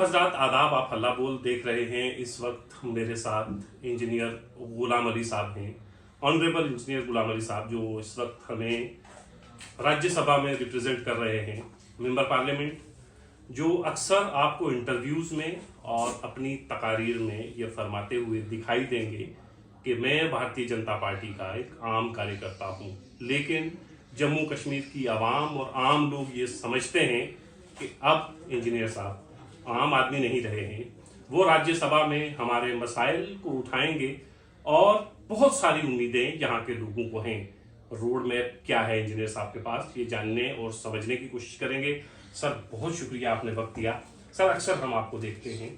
हज़रात आदाब, आप हल्ला बोल देख रहे हैं। इस वक्त मेरे साथ इंजीनियर गुलाम अली साहब हैं, ऑनरेबल इंजीनियर गुलाम अली साहब, जो इस वक्त हमें राज्यसभा में रिप्रेजेंट कर रहे हैं, मेंबर पार्लियामेंट, जो अक्सर आपको इंटरव्यूज़ में और अपनी तकारीर में ये फरमाते हुए दिखाई देंगे कि मैं भारतीय जनता पार्टी का एक आम कार्यकर्ता हूँ, लेकिन जम्मू कश्मीर की आवाम और आम लोग ये समझते हैं कि अब इंजीनियर साहब आम आदमी नहीं रहे हैं। वो राज्यसभा में हमारे मसाइल को उठाएंगे और बहुत सारी उम्मीदें यहाँ के लोगों को हैं। रोड मैप क्या है इंजीनियर साहब के पास, ये जानने और समझने की कोशिश करेंगे। सर, बहुत शुक्रिया, आपने वक्त दिया। सर, अक्सर हम आपको देखते हैं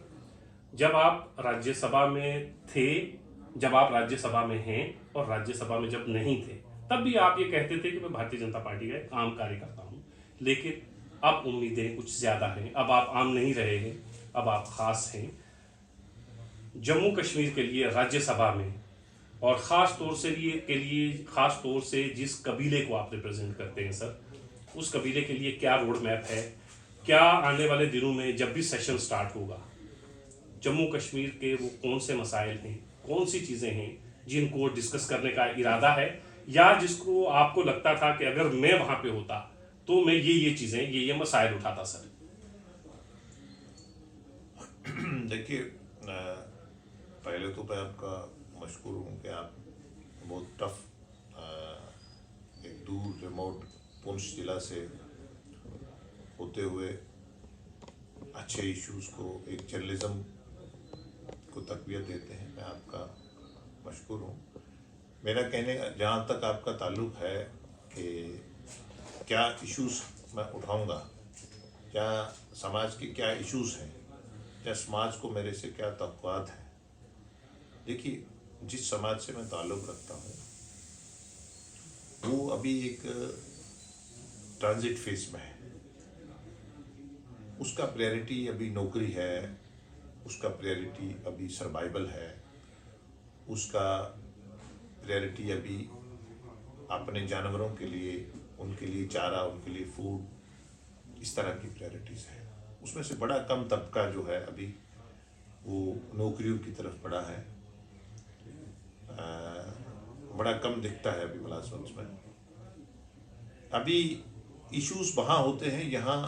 जब आप राज्यसभा में थे, जब आप राज्यसभा में हैं और राज्यसभा में जब नहीं थे, तब भी आप ये कहते थे कि मैं भारतीय जनता पार्टी का एक आम कार्यकर्ता हूँ। लेकिन अब उम्मीदें कुछ ज़्यादा हैं। अब आप आम नहीं रहे हैं, अब आप ख़ास हैं जम्मू कश्मीर के लिए राज्यसभा में, और ख़ास तौर से जिस कबीले को आप रिप्रेजेंट करते हैं सर, उस कबीले के लिए क्या रोड मैप है? क्या आने वाले दिनों में जब भी सेशन स्टार्ट होगा, जम्मू कश्मीर के वो कौन से मसाइल हैं, कौन सी चीज़ें हैं जिनको डिस्कस करने का इरादा है, या जिसको आपको लगता था कि अगर मैं वहाँ पे होता तो मैं ये चीज़ें, ये मसाइल उठाता सर? देखिए, पहले तो मैं आपका मशकूर हूँ कि आप बहुत टफ एक दूर रिमोट पुंछ जिला से होते हुए अच्छे इश्यूज़ को, एक जर्नलिज्म को तक़वियत देते हैं। मैं आपका मशकूर हूँ। मेरा कहने जहाँ तक आपका ताल्लुक़ है कि क्या इश्यूज़ मैं उठाऊँगा, क्या समाज के क्या इश्यूज़ हैं, क्या समाज को मेरे से क्या तवक्कुआत है। देखिए, जिस समाज से मैं ताल्लुक़ रखता हूँ वो अभी एक ट्रांजिट फेस में है। उसका प्रायोरिटी अभी नौकरी है, उसका प्रायोरिटी अभी सर्वाइवल है, उसका प्रायोरिटी अभी अपने जानवरों के लिए, उनके लिए चारा, उनके लिए फूड, इस तरह की प्रायोरिटीज़ है। उसमें से बड़ा कम तबका जो है अभी वो नौकरियों की तरफ बढ़ा है, बड़ा कम दिखता है अभी मुलाजमत में। अभी इश्यूज़ वहाँ होते हैं, यहाँ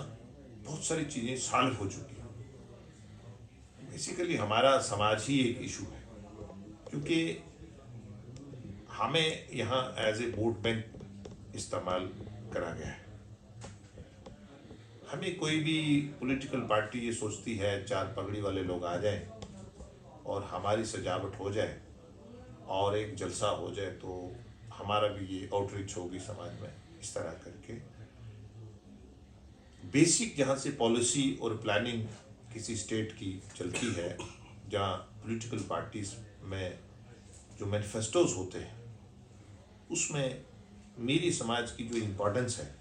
बहुत सारी चीज़ें सॉल्व हो चुकी हैं। बेसिकली हमारा समाज ही एक इशू है, क्योंकि हमें यहाँ एज ए वोट बैंक इस्तेमाल करा गया है। हमें कोई भी पॉलिटिकल पार्टी ये सोचती है चार पगड़ी वाले लोग आ जाएं और हमारी सजावट हो जाए और एक जलसा हो जाए तो हमारा भी ये आउटरीच होगी समाज में, इस तरह करके बेसिक जहाँ से पॉलिसी और प्लानिंग किसी स्टेट की चलती है, जहाँ पॉलिटिकल पार्टीज में जो मैनिफेस्टोज होते हैं, उसमें मेरी समाज की जो इम्पोर्टेंस है,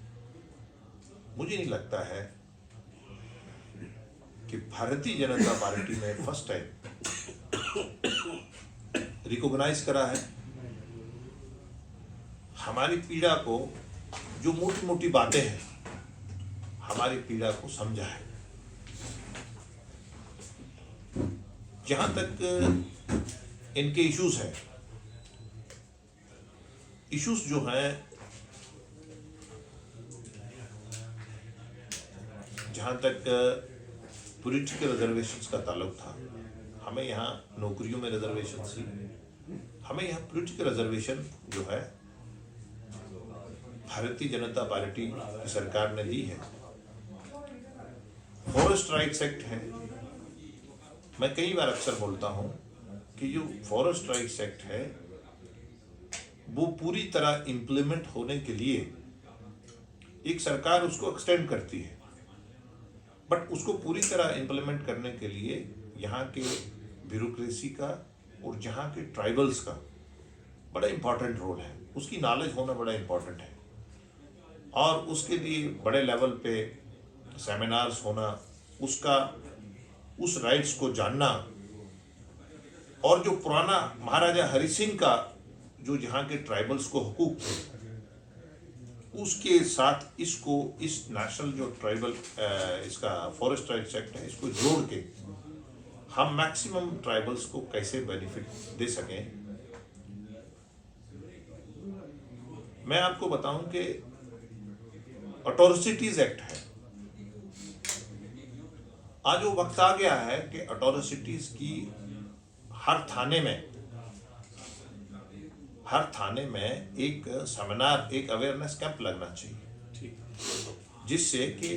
मुझे नहीं लगता है कि भारतीय जनता पार्टी ने फर्स्ट टाइम रिकॉग्नाइज करा है हमारी पीड़ा को। जो मोटी मोटी बातें हैं, हमारी पीड़ा को समझा है। जहां तक इनके इश्यूज हैं, इश्यूज जो हैं, जहाँ तक पॉलिटिकल रिजर्वेशंस का ताल्लुक था, हमें यहाँ नौकरियों में रिजर्वेशन थी, हमें यहाँ पॉलिटिकल रिजर्वेशन जो है भारतीय जनता पार्टी की सरकार ने दी है। फॉरेस्ट राइट्स एक्ट है। मैं कई बार अक्सर बोलता हूँ कि जो फॉरेस्ट राइट्स एक्ट है वो पूरी तरह इम्प्लीमेंट होने के लिए एक सरकार उसको एक्सटेंड करती है, बट उसको पूरी तरह इम्प्लीमेंट करने के लिए यहाँ के ब्यूरोक्रेसी का और यहाँ के ट्राइबल्स का बड़ा इम्पॉर्टेंट रोल है। उसकी नॉलेज होना बड़ा इम्पॉर्टेंट है, और उसके लिए बड़े लेवल पे सेमिनार्स होना, उसका उस राइट्स को जानना, और जो पुराना महाराजा हरि सिंह का जो यहाँ के ट्राइबल्स को हुकूक थे उसके साथ इसको इस नेशनल जो ट्राइबल इसका फॉरेस्ट राइट्स एक्ट है इसको जोड़ के हम मैक्सिमम ट्राइबल्स को कैसे बेनिफिट दे सकें। मैं आपको बताऊं कि अटॉरिटीज एक्ट है, आज वो वक्त आ गया है कि अटॉरिटीज की हर थाने में एक सेमिनार, एक अवेयरनेस कैंप लगना चाहिए, ठीक। जिससे कि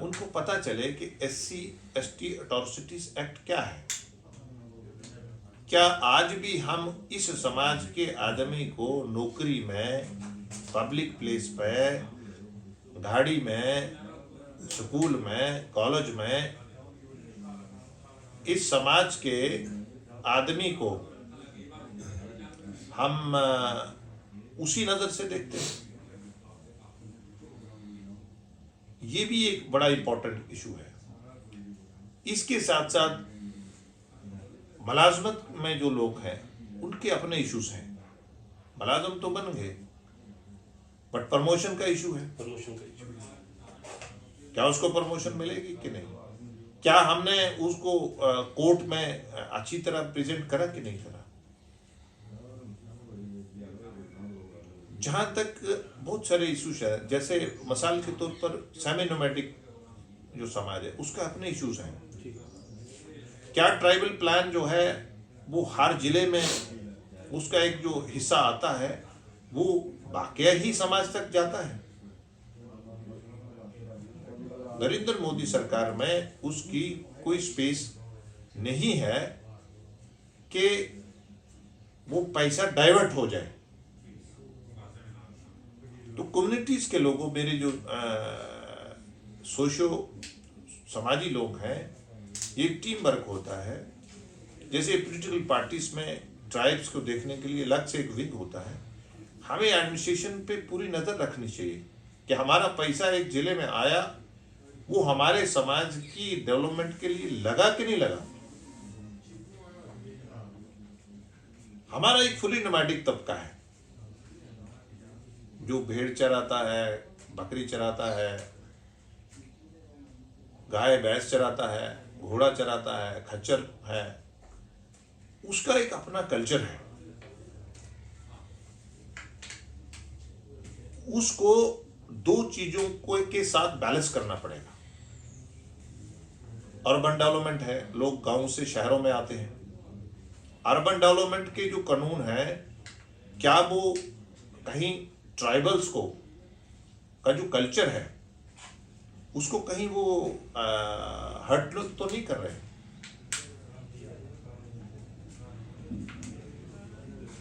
उनको पता चले कि SC/ST अटॉरिटीज एक्ट क्या है। क्या आज भी हम इस समाज के आदमी को नौकरी में, पब्लिक प्लेस पे, गाड़ी में, स्कूल में, कॉलेज में, इस समाज के आदमी को हम उसी नजर से देखते हैं? ये भी एक बड़ा इंपॉर्टेंट इशू है। इसके साथ साथ मुलाजमत में जो लोग हैं उनके अपने इश्यूज हैं। मुलाजम तो बन गए, बट प्रमोशन का इशू है। प्रमोशन का इशू, क्या उसको प्रमोशन मिलेगी कि नहीं? क्या हमने उसको कोर्ट में अच्छी तरह प्रेजेंट करा कि नहीं करा? जहां तक बहुत सारे इश्यूज है, जैसे मिसाल के तौर पर सेमी नोमैडिक जो समाज है उसका अपने इश्यूज हैं। क्या ट्राइबल प्लान जो है वो हर जिले में उसका एक जो हिस्सा आता है वो वाकया ही समाज तक जाता है? नरेंद्र मोदी सरकार में उसकी कोई स्पेस नहीं है कि वो पैसा डाइवर्ट हो जाए। तो कम्युनिटीज के लोगों, मेरे जो सोशो समाजी लोग हैं, ये टीम वर्क होता है। जैसे पॉलिटिकल पार्टीज में ट्राइब्स को देखने के लिए अलग से एक विंग होता है। हमें एडमिनिस्ट्रेशन पे पूरी नज़र रखनी चाहिए कि हमारा पैसा एक जिले में आया, वो हमारे समाज की डेवलपमेंट के लिए लगा कि नहीं लगा। हमारा एक फुली नोमैडिक तबका है जो भेड़ चराता है, बकरी चराता है, गाय भैंस चराता है, घोड़ा चराता है, खच्चर है। उसका एक अपना कल्चर है। उसको दो चीजों को के साथ बैलेंस करना पड़ेगा। अर्बन डेवलपमेंट है, लोग गांव से शहरों में आते हैं। अर्बन डेवलपमेंट के जो कानून है, क्या वो कहीं ट्राइबल्स को का जो कल्चर है उसको कहीं वो हर्ट तो नहीं कर रहे?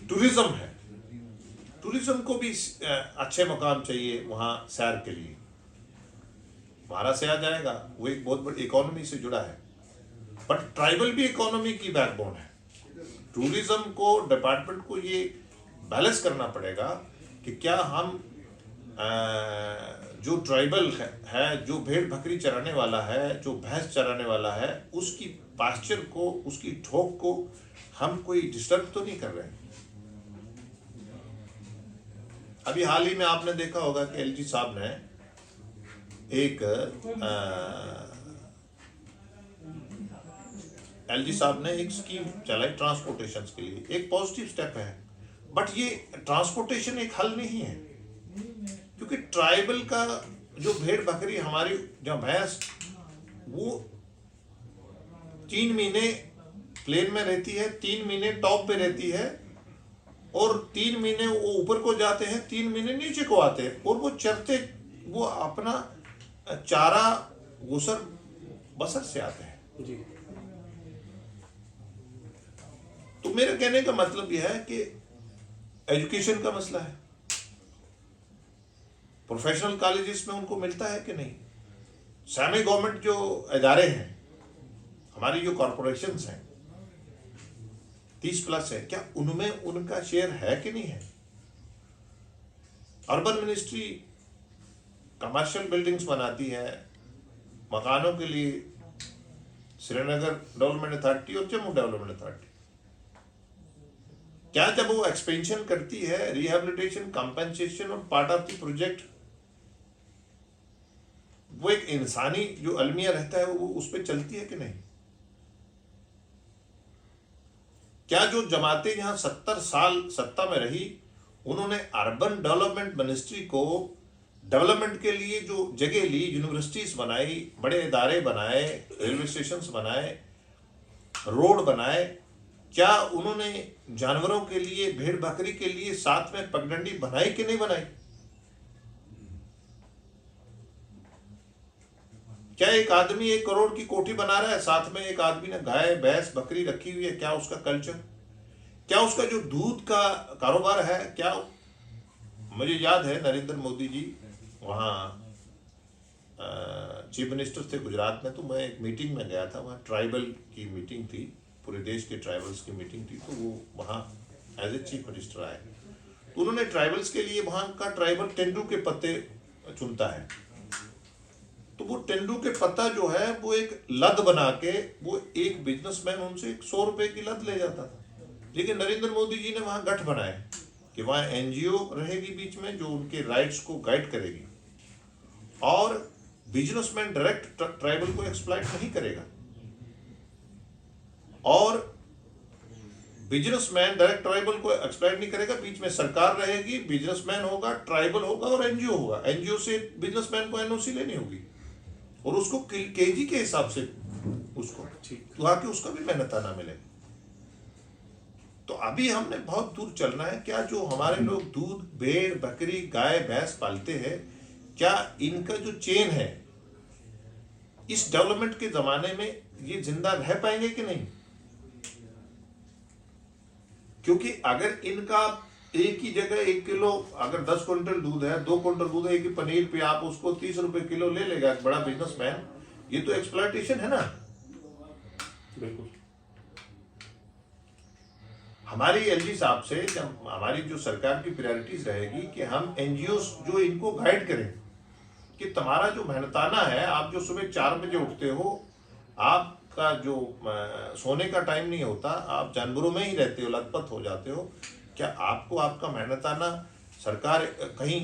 टूरिज्म है, टूरिज्म को भी अच्छे मकाम चाहिए वहां सैर के लिए। बाहर से आ जाएगा, वो एक बहुत बड़ी इकोनॉमी से जुड़ा है, बट ट्राइबल भी इकोनॉमी की बैकबोन है। टूरिज्म को, डिपार्टमेंट को ये बैलेंस करना पड़ेगा कि क्या हम जो ट्राइबल है, जो भेड़ बकरी चराने वाला है, जो भैंस चराने वाला है, उसकी पास्चर को, उसकी ठोक को हम कोई डिस्टर्ब तो नहीं कर रहे हैं। अभी हाल ही में आपने देखा होगा कि LG साहब ने एक स्कीम चलाई ट्रांसपोर्टेशन के लिए। एक पॉजिटिव स्टेप है, बट ये ट्रांसपोर्टेशन एक हल नहीं है, क्योंकि ट्राइबल का जो भेड़ बकरी, हमारी जो भैंस, वो 3 महीने प्लेन में रहती है, 3 महीने टॉप पे रहती है, और 3 महीने वो ऊपर को जाते हैं, 3 महीने नीचे को आते हैं, और वो चरते, वो अपना चारा गुसर बसर से आते हैं जी। तो मेरे कहने का मतलब यह है कि एजुकेशन का मसला है। प्रोफेशनल कॉलेजेस में उनको मिलता है कि नहीं? सेमी गवर्नमेंट जो इदारे हैं, हमारी जो कॉरपोरेशंस हैं 30+ है, क्या उनमें उनका शेयर है कि नहीं है? अर्बन मिनिस्ट्री कमर्शियल बिल्डिंग्स बनाती है मकानों के लिए, श्रीनगर डेवलपमेंट अथॉरिटी और जम्मू डेवलपमेंट अथॉरिटी। क्या जब वो एक्सपेंशन करती है, रिहेबिलिटेशन, कंपेंसेशन और पार्ट ऑफ द प्रोजेक्ट, वो एक इंसानी जो अलमिया रहता है वो उस पर चलती है कि नहीं? क्या जो जमातें यहाँ 70 साल सत्ता में रही, उन्होंने अर्बन डेवलपमेंट मिनिस्ट्री को डेवलपमेंट के लिए जो जगह ली, यूनिवर्सिटीज बनाई, बड़े इदारे बनाए, रेलवे स्टेशंस बनाए, रोड बनाए, क्या उन्होंने जानवरों के लिए, भेड़ बकरी के लिए साथ में पगडंडी बनाई कि नहीं बनाई? क्या एक आदमी 1 करोड़ की कोठी बना रहा है, साथ में एक आदमी ने गाय भैंस बकरी रखी हुई है? क्या उसका कल्चर, क्या उसका जो दूध का कारोबार है, क्या? मुझे याद है नरेंद्र मोदी जी वहाँ चीफ मिनिस्टर थे गुजरात में, तो मैं एक मीटिंग में गया था, वहाँ ट्राइबल की मीटिंग थी, पूरे देश के ट्राइबल्स की मीटिंग थी, तो वो वहाँ एज ए चीफ मिनिस्टर आए, तो उन्होंने ट्राइबल्स के लिए वहाँ का ट्राइबल तेंदू के पत्ते चुनता है, तो वो तेंदू के पत्ता जो है वो एक लद बना के वो एक बिजनेसमैन उनसे 100 रुपए की लद ले जाता था। लेकिन नरेंद्र मोदी जी ने वहाँ गठ बनाए कि वहाँ एनजीओ रहेगी बीच में जो उनके राइट्स को गाइड करेगी, और बिजनेसमैन डायरेक्ट ट्राइबल को एक्सप्लॉइट नहीं करेगा, और बिजनेसमैन डायरेक्ट ट्राइबल को एक्सप्लॉइट नहीं करेगा, बीच में सरकार रहेगी, बिजनेसमैन होगा, ट्राइबल होगा और एनजीओ होगा। एनजीओ से बिजनेसमैन को एनओसी लेनी होगी और उसको केजी के हिसाब से उसको ताकि उसका भी मेहनताना मिले। तो अभी हमने बहुत दूर चलना है। क्या जो हमारे लोग दूध, भेड़, बकरी, गाय, भैंस पालते हैं, क्या इनका जो चेन है इस डेवलपमेंट के जमाने में ये जिंदा रह पाएंगे कि नहीं? क्योंकि अगर इनका एक ही जगह 1 किलो, अगर 10 क्विंटल दूध है, 2 क्विंटल दूध है, एक ही पनीर पे आप उसको 30 रुपए किलो ले लेगा एक बड़ा बिजनेसमैन, ये तो एक्सप्लॉयटेशन है ना। बिल्कुल। हमारी एलजी साहब से जब हमारी जो सरकार की प्रायोरिटीज रहेगी कि हम एनजीओ जो इनको गाइड करें कि तुम्हारा जो मेहनताना है, आप जो सुबह 4 बजे उठते हो, आपका जो सोने का टाइम नहीं होता, आप जानवरों में ही रहते हो, लथपथ हो जाते हो, क्या आपको आपका मेहनताना सरकार कहीं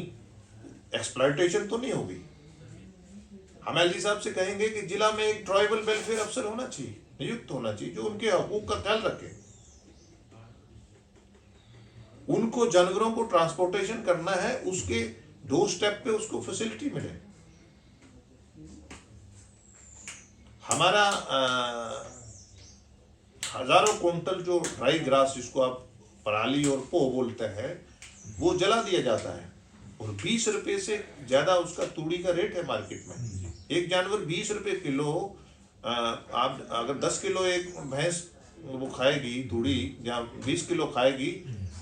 एक्सप्लॉयटेशन तो नहीं होगी? हम एलजी साहब से कहेंगे कि जिला में एक ट्राइबल वेलफेयर अफसर होना चाहिए, नियुक्त होना चाहिए, जो उनके हकूक का ख्याल रखे, उनको जानवरों को ट्रांसपोर्टेशन करना है, उसके डोर स्टेप पे उसको फैसिलिटी मिले। हमारा हजारों कुंटल जो ड्राई ग्रास, जिसको आप पराली और पोह बोलते हैं, वो जला दिया जाता है और 20 रुपए से ज्यादा उसका तूड़ी का रेट है मार्केट में। एक जानवर 20 रुपए किलो, आप अगर 10 किलो एक भैंस वो खाएगी तूड़ी, जहाँ 20 किलो खाएगी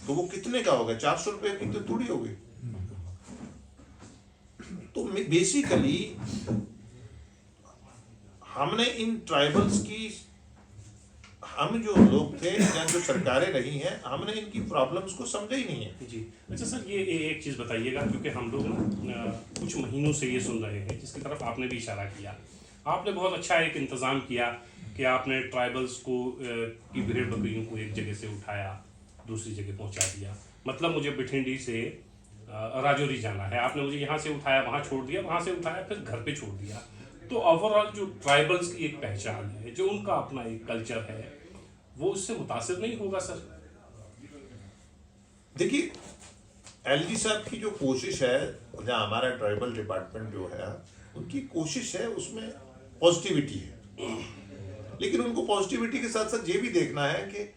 तो वो कितने का होगा? 400 रुपए की तो तूड़ी होगी। तो बेसिकली हमने इन ट्राइबल्स की, हम जो लोग थे या जो सरकारें रही हैं, हमने इनकी प्रॉब्लम्स को समझा ही नहीं है। जी अच्छा सर, ये एक चीज़ बताइएगा, क्योंकि हम लोग ना कुछ महीनों से ये सुन रहे हैं, जिसकी तरफ आपने भी इशारा किया। आपने बहुत अच्छा एक इंतज़ाम किया कि आपने ट्राइबल्स को की भेड़ बकरियों को एक जगह से उठाया, दूसरी जगह पहुंचा दिया। मतलब मुझे बिठिंडी से राजौरी जाना है, आपने मुझे यहाँ से उठाया, वहाँ छोड़ दिया, वहाँ से उठाया, फिर घर पे छोड़ दिया। तो ओवरऑल जो ट्राइबल्स की एक पहचान है, जो उनका अपना एक कल्चर है, वो उससे मुतासिर नहीं होगा सर? देखिए, एलजी साहब की जो कोशिश है, जहाँ हमारा ट्राइबल डिपार्टमेंट जो है, उनकी कोशिश है, उसमें पॉजिटिविटी है, लेकिन उनको पॉजिटिविटी के साथ साथ ये भी देखना है कि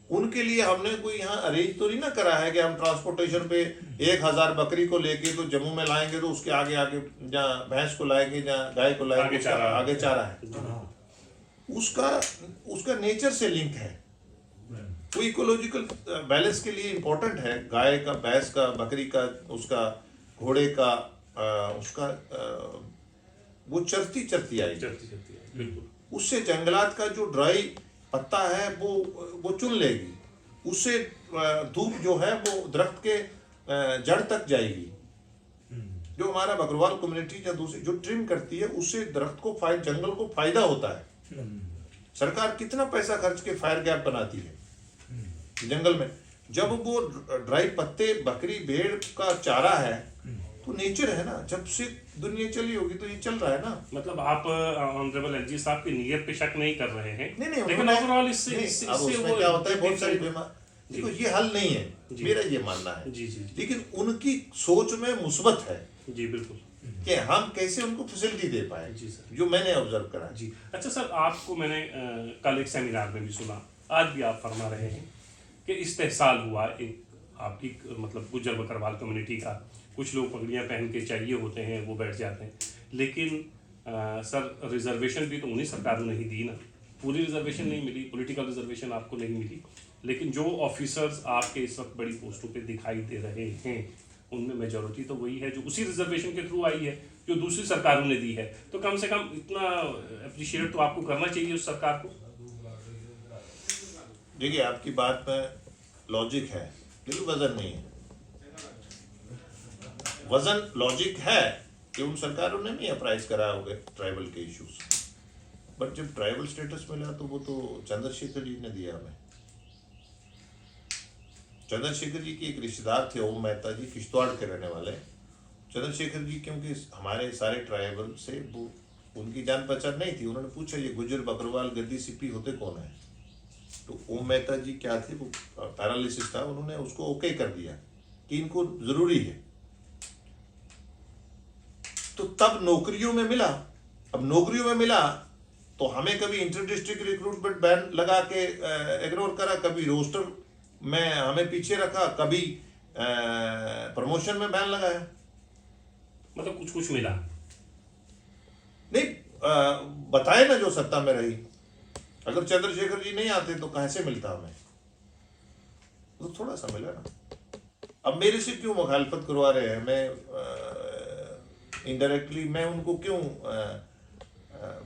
उनके लिए हमने कोई यहाँ अरेंज तो नहीं ना करा है कि हम ट्रांसपोर्टेशन पे 1000 बकरी को लेके तो जम्मू में लाएंगे, तो उसके आगे आगे जहाँ भैंस को लाएंगे, जहाँ गाय को लाएंगे, आगे चारा है, उसका नेचर से लिंक है। वो इकोलॉजिकल बैलेंस के लिए इम्पोर्टेंट है। गाय का, भैंस का, बकरी का, उसका घोड़े का, उसका वो चरती आएगी, बिल्कुल। उससे जंगलात का जो ड्राई पत्ता है वो चुन लेगी, उससे धूप जो है वो दरख्त के जड़ तक जाएगी। जो हमारा बकरवाल कम्युनिटी या दूसरी जो ट्रिम करती है, उससे दरख्त को जंगल को फायदा होता है। सरकार कितना पैसा खर्च के फायर गैप बनाती है, जंगल में। जब वो ड्राई पत्ते बकरी भेड़ का चारा है तो नेचर है ना, जब से दुनिया चली होगी तो ये चल रहा है ना। मतलब आप ऑनरेबल एलजी साहब की नीयत पे शक नहीं कर रहे हैं? नहीं लेकिन ओवरऑल इससे अब उसमें क्या होता है, बहुत सारी देखो ये हल नहीं है, मेरा ये मानना है। जी जी लेकिन उनकी सोच में मुस्बत है जी बिल्कुल कि हम कैसे उनको फैसिलिटी दे पाए, जी सर जो मैंने ऑब्जर्व करा है। जी। अच्छा सर, आपको मैंने कल एक सेमिनार में भी सुना, आज भी आप फरमा रहे हैं कि इस्तेहसाल हुआ एक आपकी मतलब गुज्जर बकरवाल कम्युनिटी का, कुछ लोग पगड़ियाँ पहन के चाहिए होते हैं वो बैठ जाते हैं, लेकिन सर रिजर्वेशन भी तो उन्हीं सरकारों ने ही दी ना, पूरी रिजर्वेशन नहीं मिली, पॉलिटिकल रिजर्वेशन आपको नहीं मिली, लेकिन जो ऑफिसर्स आपके इस वक्त बड़ी पोस्टों पे दिखाई दे रहे हैं उनमें मेजॉरिटी तो वही है जो उसी रिजर्वेशन के थ्रू आई है जो दूसरी सरकारों ने दी है। तो कम से कम इतना अप्रिशिएट तो आपको करना चाहिए उस सरकार को। देखिए आपकी बात में लॉजिक है, लेकिन वजन नहीं है। वजन लॉजिक है कि उन सरकारों ने नहीं अप्राइज करा होगा ट्राइबल के इश्यूज, बट जब ट्राइबल स्टेटस मिला तो वो तो चंद्रशेखर जी ने दिया हमें। चंद्रशेखर जी की एक रिश्तेदार थे ओम मेहता जी, किश्तवाड़ के रहने वाले। चंद्रशेखर जी क्योंकि हमारे सारे ट्राइबल से वो उनकी जान पहचान नहीं थी, उन्होंने पूछा ये गुज्जर बकरवाल गद्दी सिप्पी होते कौन है। तो ओम मेहता जी क्या थे, वो पैरालिसिस था, उन्होंने उसको ओके कर दिया कि इनको जरूरी है। तो तब नौकरियों में मिला। अब नौकरियों में मिला तो हमें कभी इंटर डिस्ट्रिक्ट रिक्रूटमेंट बैन लगा के इग्नोर करा, कभी रोस्टर में हमें पीछे रखा, कभी प्रमोशन में बैन लगाया। मतलब कुछ कुछ मिला नहीं, बताए ना जो सत्ता में रही। अगर चंद्रशेखर जी नहीं आते तो कहां से मिलता हमें, तो थोड़ा सा मिला ना। अब मेरे से क्यों मुखालफत करवा रहे हैं, मैं इनडायरेक्टली मैं उनको क्यों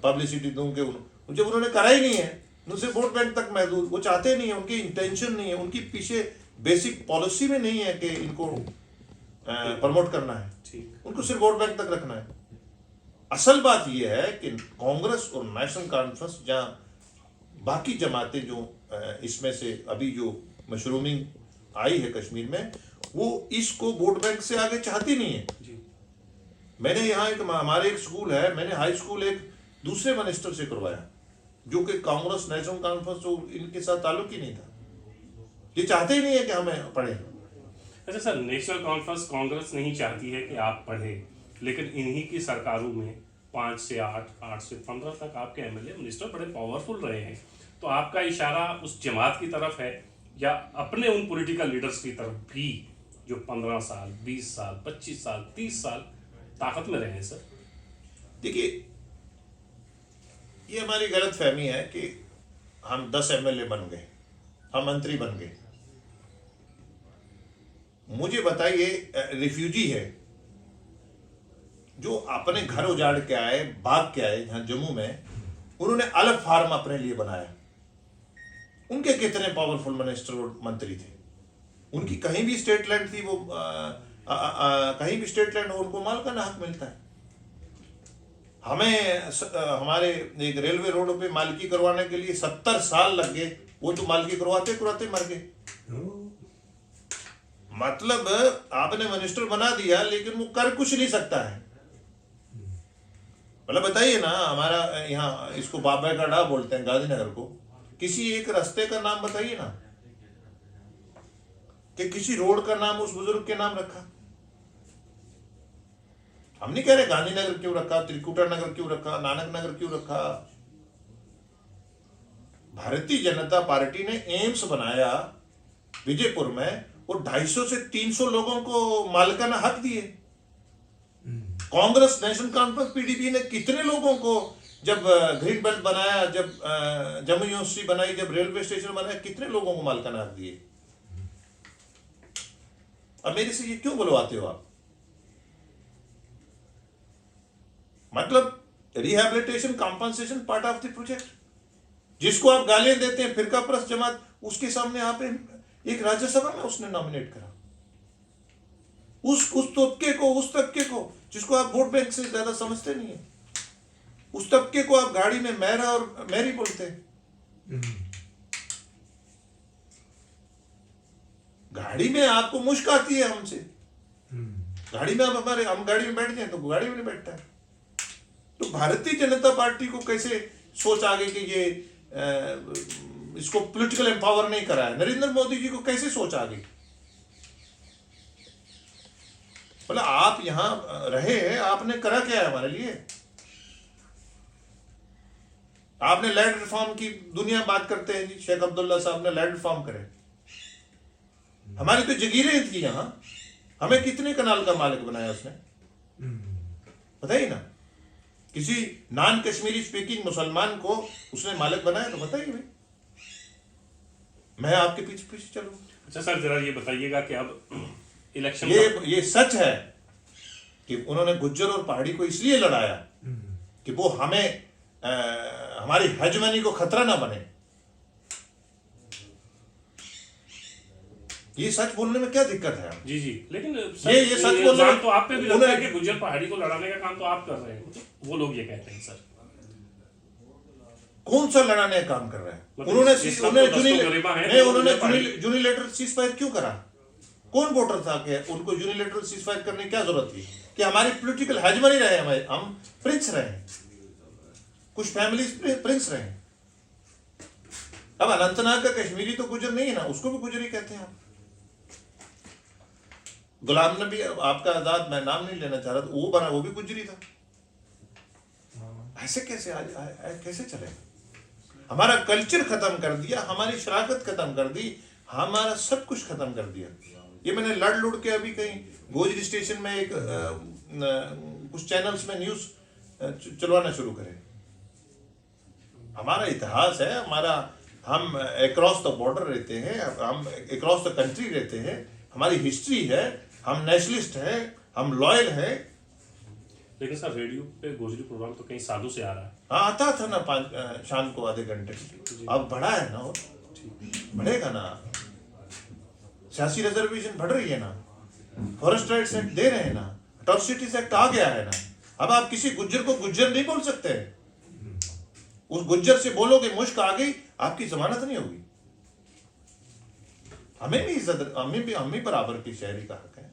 पब्लिसिटी दूं कि जब उन्होंने करा ही नहीं है, उनसे वोट बैंक तक महदूद, वो चाहते नहीं है, उनकी इंटेंशन नहीं है, उनकी पीछे बेसिक पॉलिसी में नहीं है कि इनको प्रमोट करना है, उनको सिर्फ वोट बैंक तक रखना है। असल बात यह है कि कांग्रेस और नेशनल कॉन्फ्रेंस, जहां बाकी जमातें जो इसमें से अभी जो मशरूमिंग आई है कश्मीर में, वो इसको वोट बैंक से आगे चाहती नहीं है। मैंने यहाँ एक हमारे एक स्कूल है, मैंने हाई स्कूल एक दूसरे मिनिस्टर से करवाया जो कि कांग्रेस नेशनल कॉन्फ्रेंस जो इनके साथ ताल्लुक ही नहीं था। ये चाहते ही नहीं है कि हमें पढ़े। अच्छा सर, नेशनल कॉन्फ्रेंस कांग्रेस नहीं चाहती है कि आप पढ़ें, लेकिन इन्हीं की सरकारों में 5 से 8, 8 से 15 तक आपके एमएलए मिनिस्टर बड़े पावरफुल रहे हैं। तो आपका इशारा उस जमात की तरफ है या अपने उन पॉलिटिकल लीडर्स की तरफ भी जो 15 साल, 20 साल, 25 साल, 30 साल ताकत में रहे हैं? सर देखिए, ये हमारी गलत फहमी है कि हम 10 एमएलए बन गए, हम मंत्री बन गए। मुझे बताइए, रिफ्यूजी है जो अपने घर उजाड़ के आए, भाग के आए, यहाँ जम्मू में उन्होंने अलग फार्म अपने लिए बनाया। उनके कितने पावरफुल मिनिस्टर और मंत्री थे, उनकी कहीं भी स्टेट लैंड थी, वो कहीं भी स्टेट लैंड हो उनको मालिकाना हक मिलता है। हमें हमारे एक रेलवे रोड पे मालिकी करवाने के लिए 70 साल लग गए, वो तो मालिकी करवाते करवाते मर गए। मतलब आपने मिनिस्टर बना दिया लेकिन वो कर कुछ नहीं सकता है। मतलब बताइए ना, हमारा यहाँ इसको बाबा का डा बोलते हैं गांधीनगर को, किसी एक रास्ते का नाम बताइए ना कि किसी रोड का नाम उस बुजुर्ग के नाम रखा। हम नहीं कह रहे गांधीनगर क्यों रखा, त्रिकुटा नगर क्यों रखा, नानक नगर क्यों रखा। भारतीय जनता पार्टी ने एम्स बनाया विजयपुर में, वो 250 से 300 लोगों को मालिकाना हक दिए। कांग्रेस नेशनल कॉन्फ्रेंस पीडीपी ने कितने लोगों को, जब ग्रीन बेल्ट बनाया, जब जम्मू यूनिवर्सिटी बनाई, जब रेलवे स्टेशन बनाया, कितने लोगों को मालिकाना हक दिए। अब मेरे से ये क्यों बुलवाते हो आप? मतलब rehabilitation compensation part of the project. जिसको आप गालियां देते हैं फिरका परस्त जमात, उसके सामने आप एक राज्यसभा में उसने नॉमिनेट करा उस तबके को जिसको आप वोट बैंक से ज्यादा समझते नहीं है, उस तबके को आप गाड़ी में मेरा और मेरी बोलते हैं। गाड़ी में आपको मुश्क आती है हमसे, गाड़ी में हम गाड़ी में बैठ जाए तो गाड़ी में नहीं बैठता है। तो भारतीय जनता पार्टी को कैसे सोच आ गई कि ये इसको पॉलिटिकल एम्पावर नहीं करा है? नरेंद्र मोदी जी को कैसे सोच आ गई? मतलब आप यहां रहे हैं, आपने करा क्या है हमारे लिए? आपने लैंड रिफॉर्म की दुनिया बात करते हैं जी, शेख अब्दुल्ला साहब ने लैंड रिफॉर्म करे, हमारी तो जगीरें थी यहां, हमें कितने कनाल का मालिक बनाया उसने, बताइए ना। किसी नॉन कश्मीरी स्पीकिंग मुसलमान को उसने मालिक बनाया तो बताइए भाई, मैं आपके पीछे पीछे चलूं। अच्छा सर, जरा ये बताइएगा कि अब इलेक्शन ये सच है कि उन्होंने गुज्जर और पहाड़ी को इसलिए लड़ाया कि वो हमें हमारी हेजमनी को खतरा ना बने। ये सच बोलने में क्या दिक्कत है? जी जी, लेकिन ये सच बोलने में तो आप पे भी लगता है कि गुज्जर पहाड़ी को लड़ाने का काम तो आप कर रहे हैं, वो लोग ये कहते हैं सर। कौन सा लड़ाने का काम कर रहे हैं? मतलब उन्होंने यूनिलेटरल सीज फायर क्यों करा? कौन वोटर था कि उनको यूनिलेटरल सीज फायर करने की क्या जरूरत थी? कि हमारी पॉलिटिकल हेजमनी रहे, हम प्रिंस रहे, कुछ फैमिलीज प्रिंस रहे। अब अनंतनाग का कश्मीरी तो गुजर नहीं है ना, उसको भी गुजरी कहते हैं। गुलाम नबी आपका आजाद, मैं नाम नहीं लेना चाह रहा, वो बना, वो भी गुजरी था। ऐसे कैसे आज कैसे चले? हमारा कल्चर खत्म कर दिया, हमारी शराकत खत्म कर दी, हमारा सब कुछ खत्म कर दिया। ये मैंने लड़ लुड़ के अभी कहीं गोजरी स्टेशन में एक कुछ चैनल्स में न्यूज चलवाना शुरू करें। हमारा इतिहास है, हमारा, हम अक्रॉस द बॉर्डर रहते हैं, हम अक्रॉस द कंट्री रहते हैं, हमारी हिस्ट्री है, हम नेशनलिस्ट हैं, हम लॉयल हैं। लेकिन सर रेडियो पे गोजरी प्रोग्राम तो कई सालों से आ रहा है। हाँ, आता था ना शाम को आधे घंटे, अब बढ़ा है ना, और बढ़ेगा ना। सियासी रिजर्वेशन बढ़ रही है ना, फॉरेस्ट राइट्स एक्ट दे रहे हैं ना, अट्रॉसिटीज एक्ट आ गया है ना। अब आप किसी गुज्जर को गुज्जर नहीं बोल सकते। उस गुज्जर से बोलोगे मुश्क आ गई, आपकी जमानत नहीं होगी। हमें भी इज्जत, हमें भी बराबर की शहरी का हक है।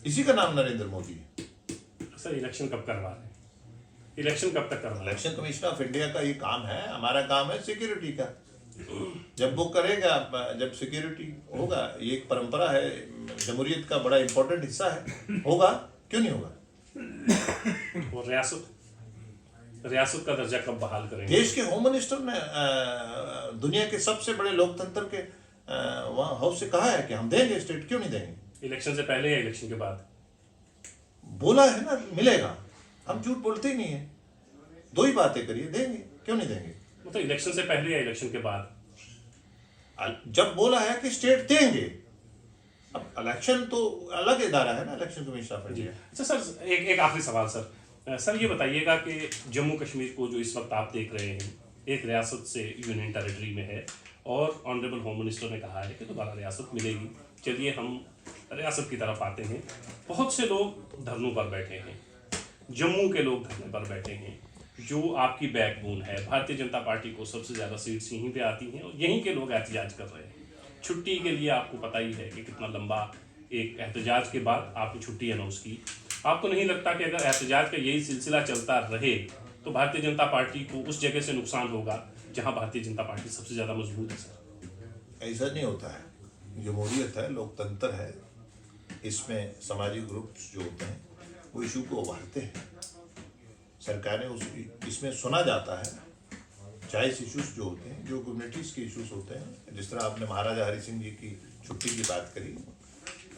इसी का नाम नरेंद्र मोदी है। सर इलेक्शन कब करवा रहे हैं? इलेक्शन कब तक करवा रहे हैं? इलेक्शन कमीशन ऑफ इंडिया का ये काम है, हमारा काम है सिक्योरिटी का। जब वो करेगा, जब सिक्योरिटी होगा, ये एक परंपरा है, जमहूरियत का बड़ा इंपॉर्टेंट हिस्सा है, होगा, क्यों नहीं होगा। और रियासत का दर्जा कब बहाल करेंगे? देश के होम मिनिस्टर ने दुनिया के सबसे बड़े लोकतंत्र के वहां हाउस से कहा है कि हम देंगे स्टेट, क्यों नहीं देंगे। इलेक्शन से पहले या इलेक्शन के बाद? बोला है ना, मिलेगा। हम झूठ बोलते ही नहीं है, दो ही बातें करिए, देंगे, क्यों नहीं देंगे। मतलब इलेक्शन से पहले या इलेक्शन के बाद? जब बोला है कि स्टेट देंगे, अब इलेक्शन तो अलग इदारा है ना, इलेक्शन कमीशन ऑफ इंडिया। अच्छा सर, एक आखिरी सवाल सर ये बताइएगा कि जम्मू कश्मीर को जो इस वक्त आप देख रहे हैं, एक रियासत से यूनियन टेरिटरी में है, और ऑनरेबल होम मिनिस्टर ने कहा है कि दोबारा रियासत मिलेगी। चलिए हम रियासत की तरफ आते हैं। बहुत से लोग धरनों पर बैठे हैं, जम्मू के लोग धरने पर बैठे हैं, जो आपकी बैकबोन है। भारतीय जनता पार्टी को सबसे ज़्यादा सीट्स यहीं पे आती हैं, और यहीं के लोग एहतजाज कर रहे हैं। छुट्टी के लिए आपको पता ही है कि कितना लंबा एक एहतजाज के बाद आपने छुट्टी अनाउंस की। आपको नहीं लगता कि अगर एहतजाज का यही सिलसिला चलता रहे तो भारतीय जनता पार्टी को उस जगह से नुकसान होगा जहां भारतीय जनता पार्टी सबसे ज़्यादा मजबूत है? सर ऐसा नहीं होता है, जमहूरियत है, लोकतंत्र है, इसमें सामाजिक ग्रुप्स जो होते हैं वो इशू को उभारते हैं, सरकारें इसमें सुना जाता है। चाइल्ड इश्यूज जो होते हैं, जो कम्युनिटीज़ के इश्यूज होते हैं, जिस तरह आपने महाराजा हरि सिंह जी की छुट्टी की बात करी,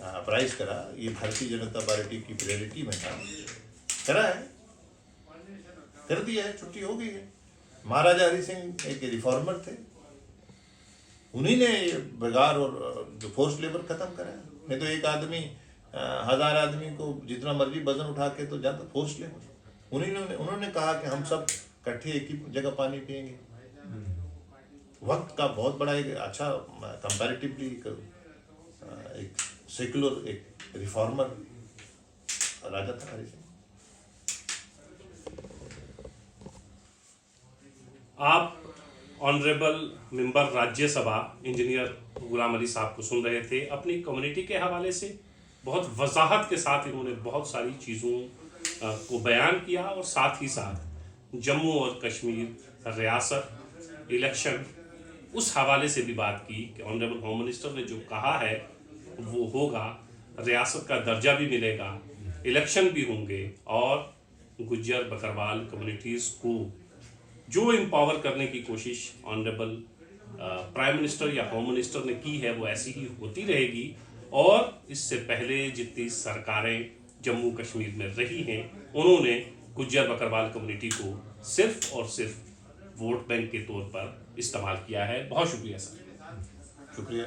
अपराइज करा, ये भारतीय जनता पार्टी की प्रायोरिटी में था, करा है, कर दिया है, छुट्टी हो गई है। महाराजा हरि सिंह एक रिफॉर्मर थे, उन्हीं ने बेगार और जो फोर्स लेबर खत्म करा। नहीं तो एक आदमी 1000 आदमी को जितना मर्जी वजन उठा के तो जाता, फोर्स लेबर। उन्होंने कहा कि हम सब इकट्ठे एक ही जगह पानी पिएंगे। वक्त का बहुत बड़ा एक अच्छा कंपैरेटिवली एक सेकुलर, एक रिफॉर्मर राजा था हरि सिंह। आप honourable member Rajya Sabha engineer Ghulam Ali साहब को सुन रहे थे। अपनी कम्युनिटी के हवाले से बहुत वजाहत के साथ इन्होंने बहुत सारी चीज़ों को बयान किया और साथ ही साथ जम्मू और कश्मीर रियासत, इलेक्शन, उस हवाले से भी बात की कि ऑनरेबल होम मिनिस्टर ने जो कहा है वो होगा, रियासत का दर्जा भी मिलेगा, इलेक्शन भी होंगे और गुज्जर बकरवाल कम्युनिटीज़ को जो एम्पावर करने की कोशिश ऑनरेबल प्राइम मिनिस्टर या होम मिनिस्टर ने की है वो ऐसी ही होती रहेगी। और इससे पहले जितनी सरकारें जम्मू कश्मीर में रही हैं उन्होंने गुज्जर बकरवाल कम्युनिटी को सिर्फ और सिर्फ वोट बैंक के तौर पर इस्तेमाल किया है। बहुत शुक्रिया सर। शुक्रिया।